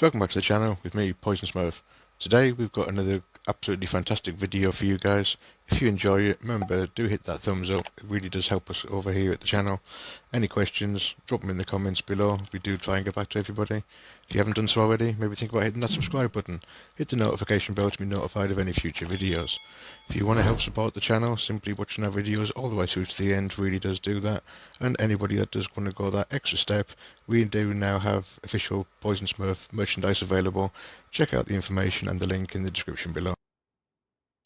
So welcome back to the channel with me, Poison Smurf. Today we've got another absolutely fantastic video for you guys. If you enjoy it, remember, do hit that thumbs up. It really does help us over here at the channel. Any questions, drop them in the comments below. We do try and get back to everybody. If you haven't done so already, maybe think about hitting that subscribe button. Hit the notification bell to be notified of any future videos. If you want to help support the channel, simply watching our videos all the way through to the end really does do that. And anybody that does want to go that extra step, we do now have official Poison Smurf merchandise available. Check out the information and the link in the description below.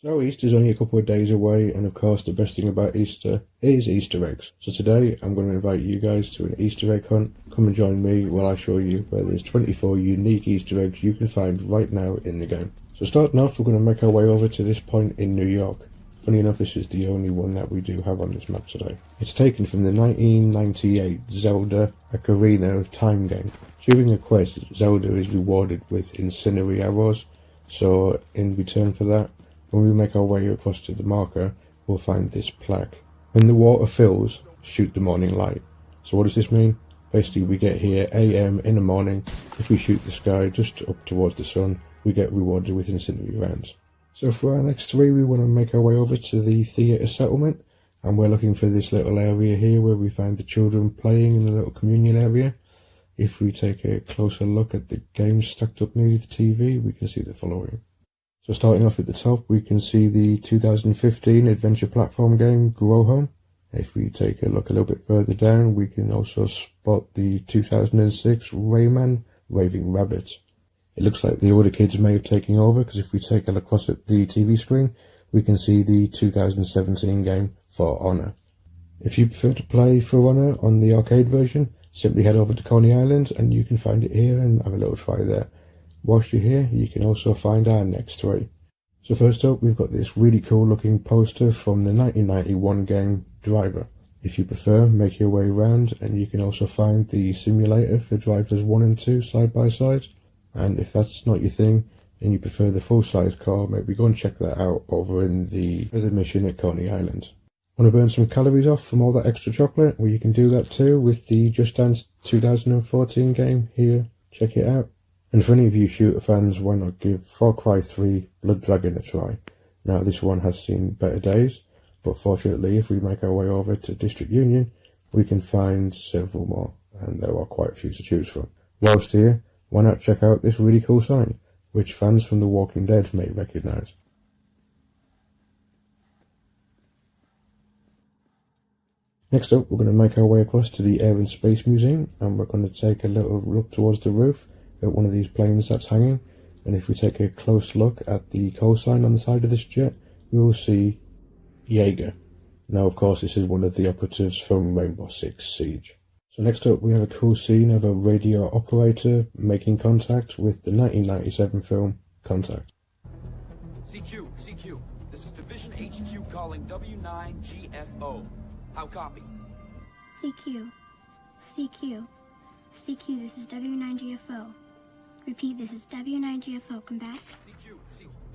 So Easter's only a couple of days away, and of course the best thing about Easter is Easter eggs. So today I'm going to invite you guys to an Easter egg hunt. Come and join me while I show you where there's 24 unique Easter eggs you can find right now in the game. So starting off, we're going to make our way over to this point in New York. Funny enough, this is the only one that we do have on this map today. It's taken from the 1998 Zelda Ocarina of Time game. During a quest, Zelda is rewarded with incendiary arrows, so in return for that, when we make our way across to the marker, we'll find this plaque. When the water fills, shoot the morning light. So what does this mean? Basically, we get here AM in the morning. If we shoot the sky just up towards the sun, we get rewarded with incendiary rounds. So for our next three, we want to make our way over to the theatre settlement, and we're looking for this little area here where we find the children playing in the little communion area. If we take a closer look at the games stacked up near the TV, we can see the following. So starting off at the top, we can see the 2015 adventure platform game Grow Home. If we take a look a little bit further down, we can also spot the 2006 Rayman Raving Rabbit. It looks like the older kids may have taken over, because if we take a look across at the TV screen, we can see the 2017 game For Honor. If you prefer to play For Honor on the arcade version, simply head over to Coney Island and you can find it here and have a little try there. Whilst you're here, you can also find our next three. So first up, we've got this really cool looking poster from the 1991 game Driver. If you prefer, make your way around, and you can also find the simulator for Drivers 1 and 2 side by side. And if that's not your thing, and you prefer the full-size car, maybe go and check that out over in the other mission at Coney Island. Want to burn some calories off from all that extra chocolate? Well, you can do that too with the Just Dance 2014 game here. Check it out. And for any of you shooter fans, why not give Far Cry 3 Blood Dragon a try? Now, this one has seen better days, but fortunately, if we make our way over to District Union, we can find several more, and there are quite a few to choose from. Whilst here, why not check out this really cool sign, which fans from The Walking Dead may recognise. Next up, we're going to make our way across to the Air and Space Museum, and we're going to take a little look towards the roof at one of these planes that's hanging. And if we take a close look at the call sign on the side of this jet, we will see Jaeger. Now, of course, this is one of the operatives from Rainbow Six Siege. So next up, we have a cool scene of a radio operator making contact with the 1997 film Contact. CQ, this is Division HQ calling W9GFO. How copy? CQ, this is W9GFO. Repeat, this is W9GFO, come back. CQ,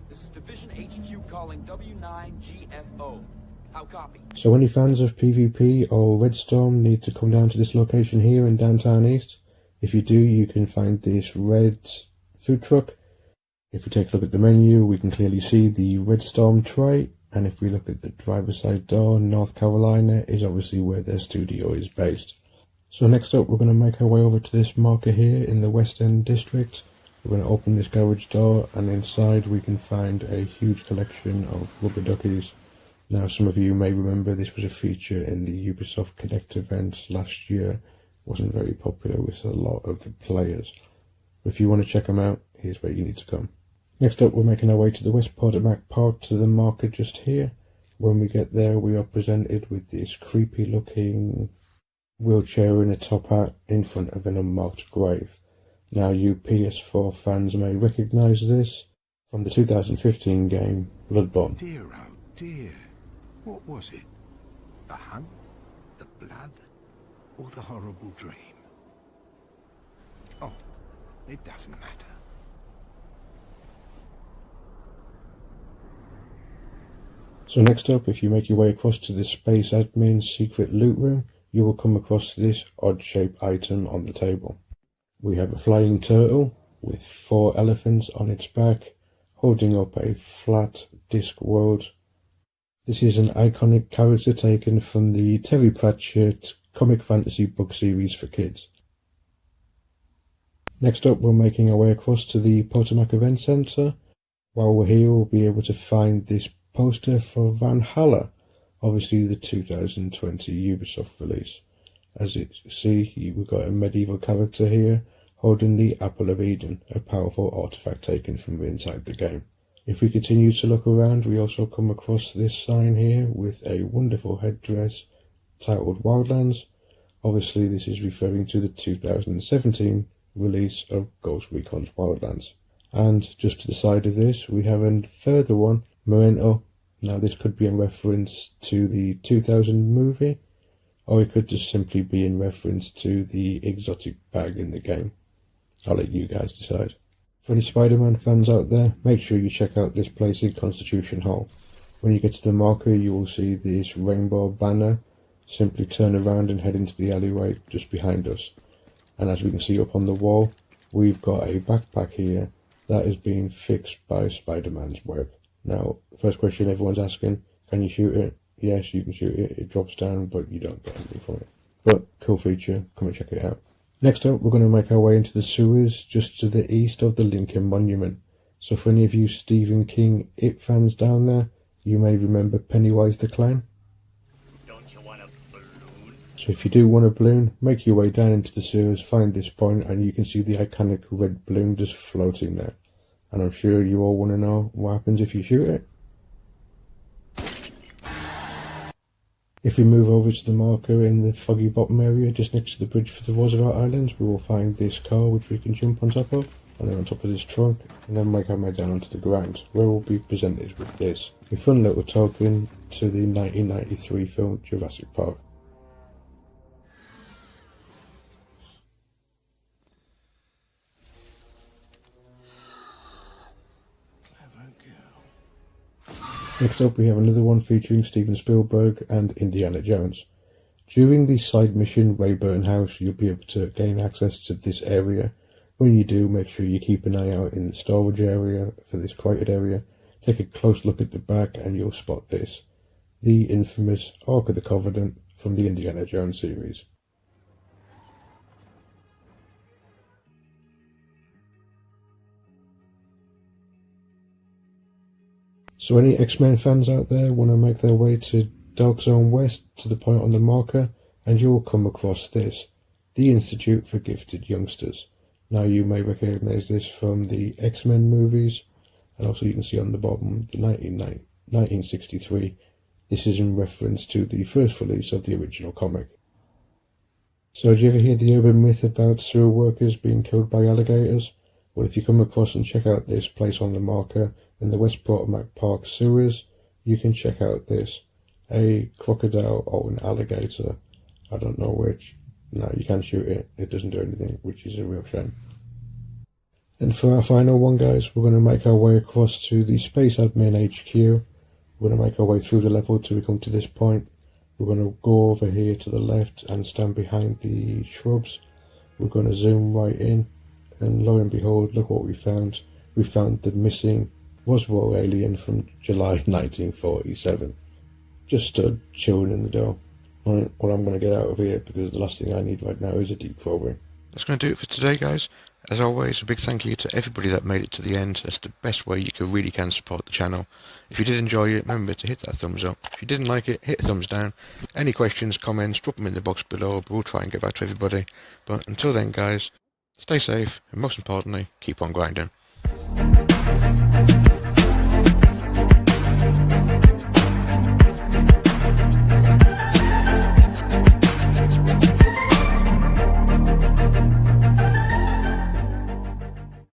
this is Division HQ calling W9GFO. How copy? So any fans of PvP or Redstorm need to come down to this location here in downtown East. If you do, you can find this red food truck. If we take a look at the menu, we can clearly see the Redstorm tray. And if we look at the driver's side door, North Carolina is obviously where their studio is based. So next up, we're going to make our way over to this marker here in the West End District. We're going to open this garage door, and inside we can find a huge collection of rubber duckies. Now, some of you may remember this was a feature in the Ubisoft Connect events last year. It wasn't very popular with a lot of the players. But if you want to check them out, here's where you need to come. Next up, we're making our way to the West Potomac Park to the marker just here. When we get there, we are presented with this creepy looking wheelchair and a top hat in front of an unmarked grave. Now, you PS4 fans may recognise this from the 2015 game Bloodborne. Dear, oh dear. What was it? The hunt? The blood? Or the horrible dream? Oh, it doesn't matter. So next up, if you make your way across to the Space Admin secret loot room, you will come across this odd-shaped item on the table. We have a flying turtle, with 4 elephants on its back, holding up a flat disc world. This is an iconic character taken from the Terry Pratchett comic fantasy book series for kids. Next up, we're making our way across to the Potomac Event Centre. While we're here, we'll be able to find this poster for Valhalla, obviously the 2020 Ubisoft release. As you see, we've got a medieval character here holding the Apple of Eden, a powerful artifact taken from inside the game. If we continue to look around, we also come across this sign here with a wonderful headdress titled Wildlands. Obviously this is referring to the 2017 release of Ghost Recon's Wildlands. And just to the side of this, we have a further one, Memento. Now this could be in reference to the 2000 movie, or it could just simply be in reference to the exotic bag in the game. I'll let you guys decide. For any Spider-Man fans out there, make sure you check out this place in Constitution Hall. When you get to the marker, you will see this rainbow banner. Simply turn around and head into the alleyway just behind us. And as we can see up on the wall, we've got a backpack here that is being fixed by Spider-Man's web. Now, first question everyone's asking, can you shoot it? Yes, you can shoot it. It drops down, but you don't get anything from it. But cool feature, come and check it out. Next up, we're going to make our way into the sewers just to the east of the Lincoln Monument. So for any of you Stephen King It fans down there, you may remember Pennywise the Clown. Don't you want a balloon? So if you do want a balloon, make your way down into the sewers, find this point, and you can see the iconic red balloon just floating there. And I'm sure you all want to know what happens if you shoot it. If we move over to the marker in the Foggy Bottom area, just next to the bridge for the Roosevelt Islands, we will find this car which we can jump on top of, and then on top of this trunk, and then make our way down onto the ground, where we'll be presented with this. A fun little token to the 1993 film Jurassic Park. Next up we have another one featuring Steven Spielberg and Indiana Jones. During the side mission Rayburn House, you'll be able to gain access to this area. When you do, make sure you keep an eye out in the storage area for this crated area. Take a close look at the back and you'll spot this. The infamous Ark of the Covenant from the Indiana Jones series. So any X-Men fans out there want to make their way to Dark Zone West to the point on the marker, and you'll come across this, the Institute for Gifted Youngsters. Now you may recognise this from the X-Men movies, and also you can see on the bottom the 1963. This is in reference to the first release of the original comic. So did you ever hear the urban myth about sewer workers being killed by alligators? Well, if you come across and check out this place on the marker in the West Potomac Park sewers, you can check out this. A crocodile or an alligator. I don't know which. No, you can shoot it. It doesn't do anything, which is a real shame. And for our final one, guys, we're going to make our way across to the Space Admin HQ. We're going to make our way through the level till we come to this point. We're going to go over here to the left and stand behind the shrubs. We're going to zoom right in. And lo and behold, look what we found. We found the missing Roswell alien from July 1947. Just stood chilling in the door. Right, well, I'm going to get out of here because the last thing I need right now is a deep probing. That's going to do it for today, guys. As always, a big thank you to everybody that made it to the end. That's the best way you really can support the channel. If you did enjoy it, remember to hit that thumbs up. If you didn't like it, hit a thumbs down. Any questions, comments, drop them in the box below. We'll try and get back to everybody. But until then, guys, stay safe, and most importantly, keep on grinding.